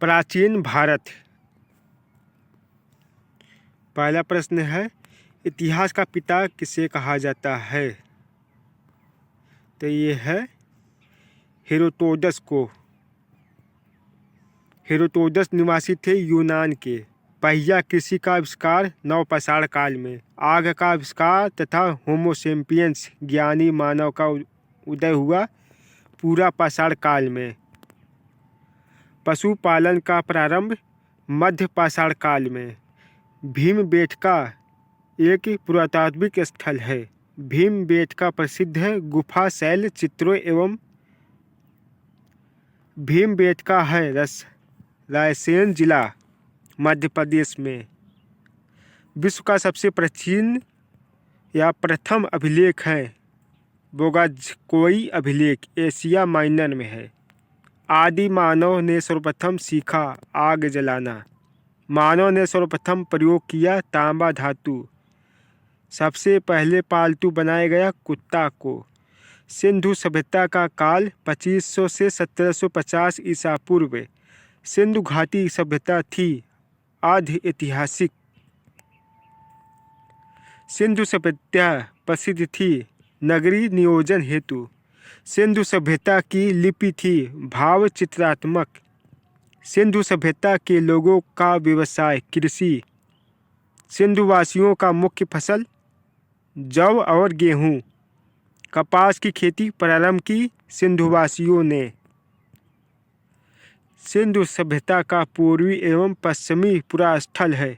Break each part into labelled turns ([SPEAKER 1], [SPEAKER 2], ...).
[SPEAKER 1] प्राचीन भारत। पहला प्रश्न है, इतिहास का पिता किसे कहा जाता है? तो ये है हेरोडोटस को। हेरोडोटस निवासी थे यूनान के। पहिया कृषि का आविष्कार नवपाषाण काल में। आग का आविष्कार तथा होमो सेपियंस ज्ञानी मानव का उदय हुआ पूरा पाषाण काल में। पशुपालन का प्रारंभ मध्य पाषाण काल में। भीमबेटका एक पुरातात्विक स्थल है। भीमबेटका प्रसिद्ध है गुफा शैल चित्रों एवं। भीमबेटका है रायसेन जिला मध्य प्रदेश में। विश्व का सबसे प्राचीन या प्रथम अभिलेख है बोगाजकोई अभिलेख, एशिया माइनर में है। आदि मानव ने सर्वप्रथम सीखा आग जलाना। मानव ने सर्वप्रथम प्रयोग किया तांबा धातु। सबसे पहले पालतू बनाया गया कुत्ता को। सिंधु सभ्यता का काल 2500 से 1750 ईसा पूर्व। सिंधु घाटी सभ्यता थी आधि ऐतिहासिक। सिंधु सभ्यता प्रसिद्ध थी नगरी नियोजन हेतु। सिंधु सभ्यता की लिपि थी भाव चित्रात्मक। सिंधु सभ्यता के लोगों का व्यवसाय कृषि। सिंधुवासियों का मुख्य फसल जौ और गेहूं। कपास की खेती प्रारंभ की सिंधुवासियों ने। सिंधु सभ्यता का पूर्वी एवं पश्चिमी पुरास्थल है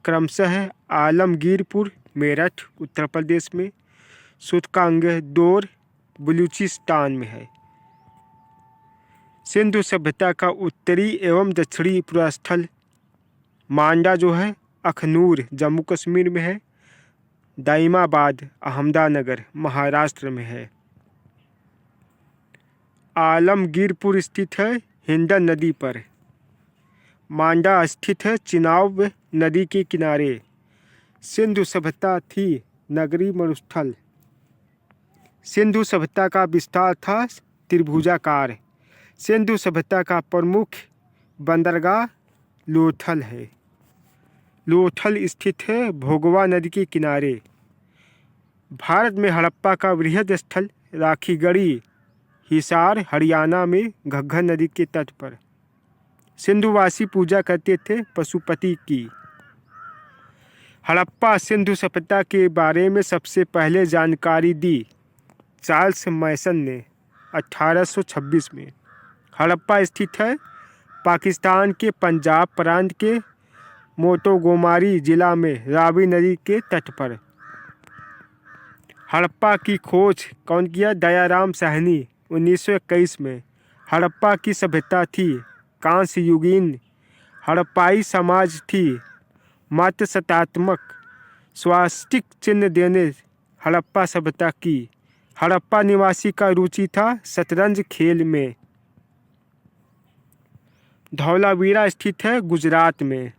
[SPEAKER 1] क्रमशः आलमगीरपुर मेरठ उत्तर प्रदेश में, सुतकांगदोर बलूचिस्तान में है। सिंधु सभ्यता का उत्तरी एवं दक्षिणी पुरास्थल मांडा जो है अखनूर जम्मू कश्मीर में है। दाइमाबाद अहमदानगर महाराष्ट्र में है। आलमगीरपुर स्थित है हिंडन नदी पर। मांडा स्थित है चिनाब नदी के किनारे। सिंधु सभ्यता थी नगरी मरुस्थल। सिंधु सभ्यता का विस्तार था त्रिभुजाकार। सिंधु सभ्यता का प्रमुख बंदरगाह लोथल है। लोथल स्थित है भोगवा नदी के किनारे। भारत में हड़प्पा का वृहद स्थल राखीगढ़ी हिसार हरियाणा में घग्गर नदी के तट पर। सिंधुवासी पूजा करते थे पशुपति की। हड़प्पा सिंधु सभ्यता के बारे में सबसे पहले जानकारी दी चार्ल्स मैसन ने 1826 में। हड़प्पा स्थित है पाकिस्तान के पंजाब प्रांत के मोंटोगोमरी जिला में रावी नदी के तट पर। हड़प्पा की खोज कौन किया? दयाराम साहनी 1921 में। हड़प्पा की सभ्यता थी कांस्य युगीन। हड़प्पाई समाज थी मातृसत्तात्मक। स्वास्तिक चिन्ह देने हड़प्पा सभ्यता की। हड़प्पा निवासी का रुचि था शतरंज खेल में। धौलावीरा स्थित है गुजरात में।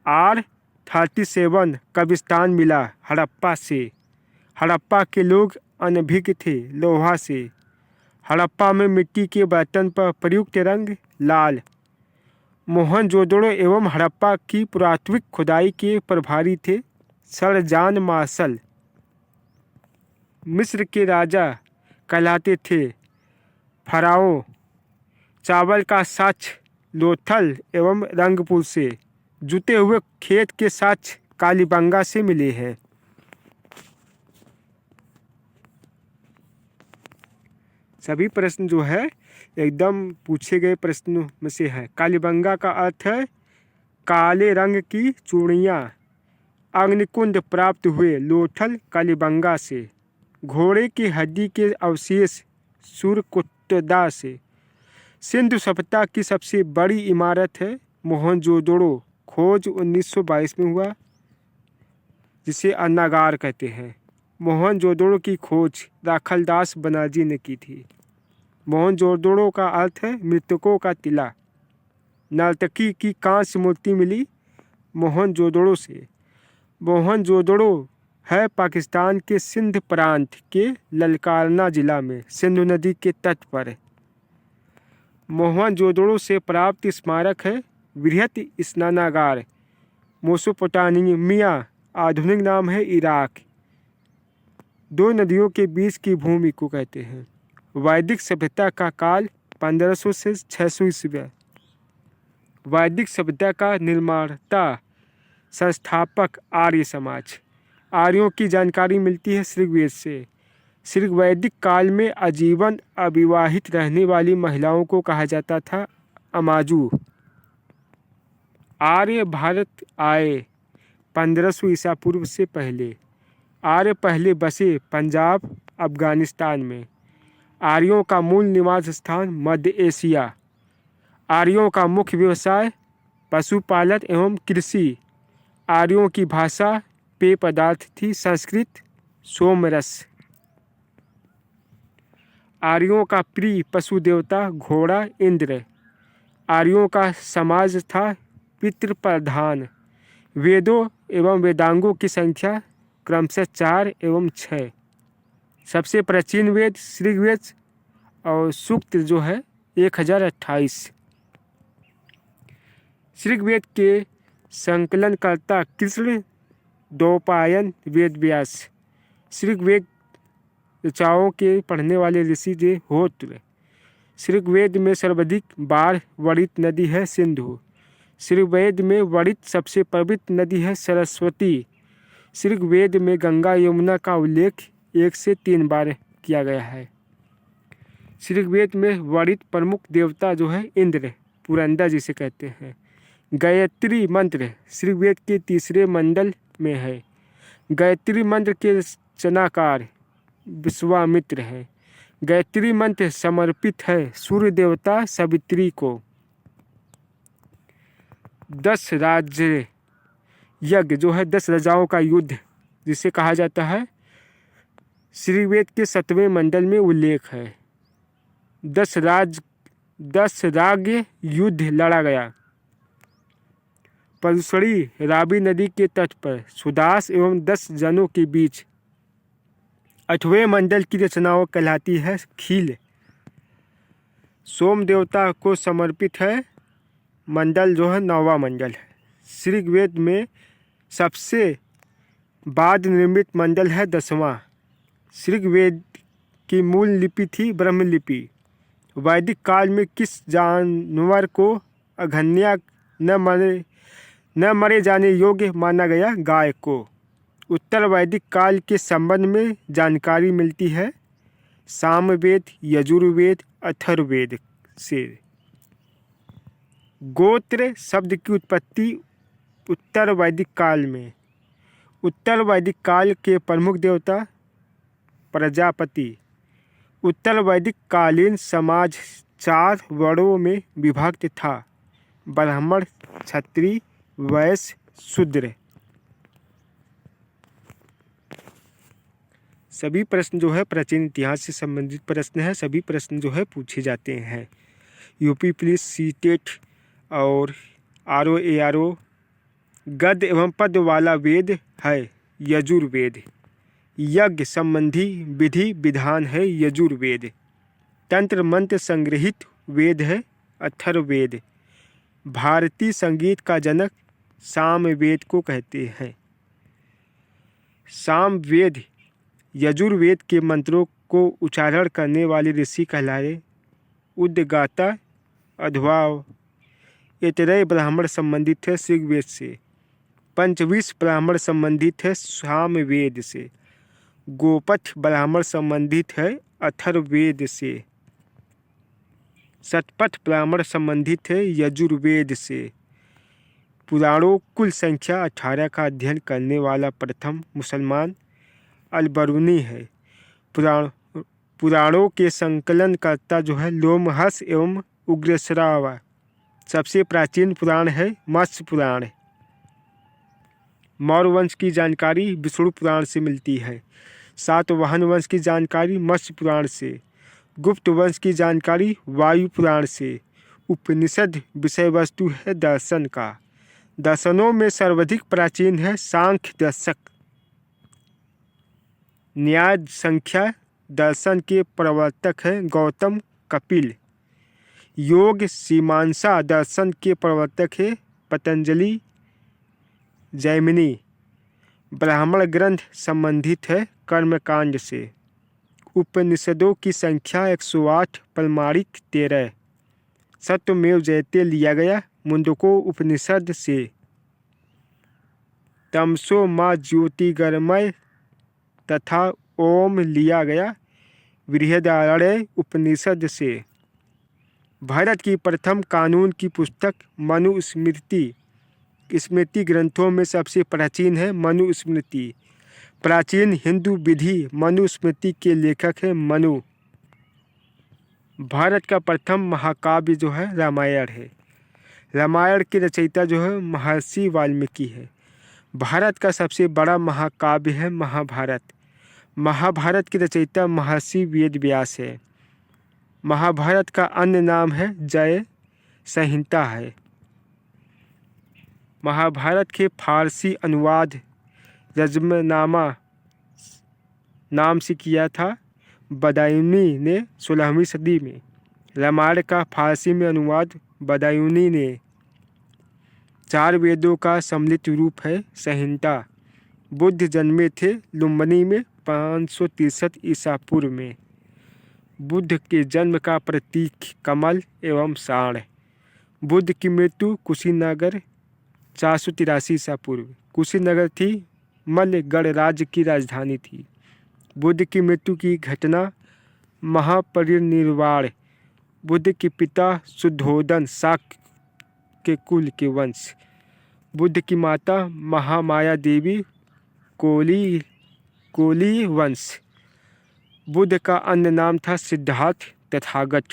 [SPEAKER 1] R37 कब्रिस्तान मिला हड़प्पा से। हड़प्पा के लोग अनभिज्ञ थे लोहा से। हड़प्पा में मिट्टी के बर्तन पर प्रयुक्त रंग लाल। मोहनजोदड़ो एवं हड़प्पा की पुरातात्विक खुदाई के प्रभारी थे सर जॉन मार्शल। मिस्र के राजा कहलाते थे फराओ। चावल का साक्ष्य लोथल एवं रंगपुर से। जुते हुए खेत के साक्ष्य कालीबंगा से मिले हैं। सभी प्रश्न जो है एकदम पूछे गए प्रश्नों में से है। कालीबंगा का अर्थ है काले रंग की चूड़ियाँ। अग्निकुंड प्राप्त हुए लोथल कालीबंगा से। घोड़े की हड्डी के अवशेष सुरकुत्तदा से। सिंधु सभ्यता की सबसे बड़ी इमारत है मोहनजोदड़ो। खोज 1922 में हुआ जिसे अन्नागार कहते हैं। मोहनजोदड़ो की खोज राखलदास बनर्जी ने की थी। मोहनजोदड़ो का अर्थ है मृतकों का टीला। नर्तकी की कांस्य मूर्ति मिली मोहनजोदड़ो से। मोहनजोदड़ो है पाकिस्तान के सिंध प्रांत के ललकारना जिला में सिंधु नदी के तट पर। मोहनजोदड़ो से प्राप्त स्मारक है बृहत स्नानागार। मेसोपोटामिया आधुनिक नाम है इराक। दो नदियों के बीच की भूमि को कहते हैं। वैदिक सभ्यता का काल 1500 से 600 ईस्वी। वैदिक सभ्यता का निर्माता संस्थापक आर्य समाज। आर्यों की जानकारी मिलती है ऋग्वेद से। ऋग्वैदिक काल में आजीवन अविवाहित रहने वाली महिलाओं को कहा जाता था अमाजू। आर्य भारत आए 1500 ईसा पूर्व से पहले। आर्य पहले बसे पंजाब अफगानिस्तान में। आर्यों का मूल निवास स्थान मध्य एशिया। आर्यों का मुख्य व्यवसाय पशुपालन एवं कृषि। आर्यों की भाषा पेय पदार्थ थी संस्कृत सोमरस। आर्यों का प्रिय पशु देवता घोड़ा इंद्र। आर्यों का समाज था पितृप्रधान। वेदों एवं वेदांगों की संख्या क्रमशः 4 एवं 6। सबसे प्राचीन वेद ऋग्वेद और सूक्त जो है 1028। ऋग्वेद के संकलनकर्ता कृष्ण द्वैपायन वेद व्यास। ऋग्वेद ऋचाओं के पढ़ने वाले ऋषि जे होत्र। ऋग्वेद में सर्वाधिक बार वर्णित नदी है सिंधु। ऋग्वेद में वर्णित सबसे पवित्र नदी है सरस्वती। ऋग्वेद में गंगा यमुना का उल्लेख 1 से 3 बार किया गया है। ऋग्वेद में वर्णित प्रमुख देवता जो है इंद्र पुरंदर जिसे कहते हैं। गायत्री मंत्र ऋग्वेद के 3रे मंडल में है। गायत्री मंत्र के रचनाकार विश्वामित्र है। गायत्री मंत्र समर्पित है सूर्य देवता सावित्री को। 10 राज्य यज्ञ जो है 10 राजाओं का युद्ध जिसे कहा जाता है ऋग्वेद के 7वें मंडल में उल्लेख है। 10 राज्य युद्ध लड़ा गया। परुशड़ी रावी नदी के तट पर सुदास एवं 10 जनों के बीच 8वें मंडल की रचनाओं कहलाती है खील। सोम देवता को समर्पित है मंडल जो है 9वां मंडल है। ऋग्वेद में सबसे बाद निर्मित मंडल है 10वां। ऋग्वेद की मूल लिपि थी ब्रह्मलिपि। वैदिक काल में किस जानवर को अघन्या न मरे जाने योग्य माना गया? गाय को। उत्तर वैदिक काल के संबंध में जानकारी मिलती है सामवेद यजुर्वेद अथर्ववेद से। गोत्र शब्द की उत्पत्ति उत्तर वैदिक काल में। उत्तर वैदिक काल के प्रमुख देवता प्रजापति। उत्तर वैदिक कालीन समाज 4 वर्णों में विभक्त था ब्राह्मण क्षत्रिय वैश्य शूद्र। सभी प्रश्न जो है प्राचीन इतिहास से संबंधित प्रश्न है। सभी प्रश्न जो है पूछे जाते हैं। यूपी पुलिस सीटेट और RO गद एवं पद वाला वेद है यजुर्वेद। यज्ञ संबंधी विधि विधान है यजुर्वेद। तंत्र मंत्र संग्रहित वेद है अथर्ववेद। भारतीय संगीत का जनक सामवेद को कहते हैं। सामवेद यजुर्वेद के मंत्रों को उच्चारण करने वाले ऋषि कहलाए उद्गाता अथवा इतरेय ब्राह्मण संबंधित है ऋग्वेद से। पंचविश ब्राह्मण संबंधित है सामवेद से। गोपथ ब्राह्मण संबंधित है अथर्ववेद से। शतपथ ब्राह्मण संबंधित है यजुर्वेद से। पुराणों कुल संख्या 18 का अध्ययन करने वाला प्रथम मुसलमान अलबरूनी है। पुराणों के संकलनकर्ता जो है लोमहर्ष एवं उग्रश्रवा। सबसे प्राचीन पुराण है मत्स्य पुराण। मौर्य वंश की जानकारी विष्णु पुराण से मिलती है। सातवाहन वंश की जानकारी मत्स्य पुराण से। गुप्त वंश की जानकारी वायु पुराण से। उपनिषद विषय वस्तु है दर्शन का। दर्शनों में सर्वाधिक प्राचीन है सांख्य दर्शक। न्याय संख्या दर्शन के प्रवर्तक हैं गौतम कपिल। योग मीमांसा दर्शन के प्रवर्तक है पतंजलि। जैमिनी ब्राह्मण ग्रंथ संबंधित है कर्मकांड से। उपनिषदों की संख्या 108, प्रमाणिक 13। सत्यमेव जयते लिया गया मुंडको उपनिषद से। तमसो माँ ज्योतिर्गमय तथा ओम लिया गया बृहदारण्यक उपनिषद से। भारत की प्रथम कानून की पुस्तक मनुस्मृति स्मृति ग्रंथों में सबसे प्राचीन है मनुस्मृति। प्राचीन हिंदू विधि मनुस्मृति के लेखक है मनु। भारत का प्रथम महाकाव्य जो है रामायण है। रामायण के रचयिता जो है महर्षि वाल्मीकि है। भारत का सबसे बड़ा महाकाव्य है महाभारत। महाभारत के रचयिता महर्षि वेदव्यास है। महाभारत का अन्य नाम है जय संहिता है। महाभारत के फारसी अनुवाद रजमनामा नाम से किया था बदायूनी ने 16वीं सदी में। रामायण का फारसी में अनुवाद बदायूनी ने। 4 वेदों का सम्मिलित रूप है संहिता। बुद्ध जन्मे थे लुम्बिनी में 563 ईसा पूर्व में। बुद्ध के जन्म का प्रतीक कमल एवं साण। बुद्ध की मृत्यु कुशीनगर 483 ईसा पूर्व। कुशीनगर थी मल्ल गणराज्य की राजधानी थी। बुद्ध की मृत्यु की घटना महापरिनिर्वाण। बुद्ध के पिता शुद्धोदन शाक्य के कुल के वंश। बुद्ध की माता महामाया देवी कोली वंश। बुद्ध का अन्य नाम था सिद्धार्थ तथागत।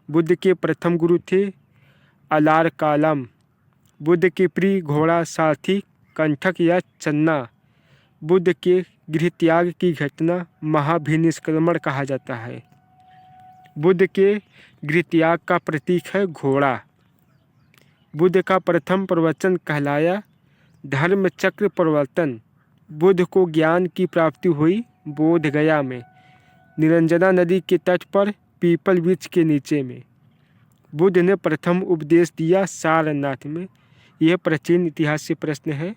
[SPEAKER 1] बुद्ध के प्रथम गुरु थे अलारकालम। बुद्ध के प्रिय घोड़ा सारथी कंठक या चन्ना। बुद्ध के गृह त्याग की घटना महाभिनिष्क्रमण कहा जाता है। बुद्ध के गृह त्याग का प्रतीक है घोड़ा। बुद्ध का प्रथम प्रवचन कहलाया धर्म चक्र प्रवर्तन। बुद्ध को ज्ञान की प्राप्ति हुई बोध गया में, निरंजना नदी के तट पर पीपल वृक्ष के नीचे में। बुद्ध ने प्रथम उपदेश दिया सारनाथ में। यह प्राचीन इतिहास से प्रश्न है।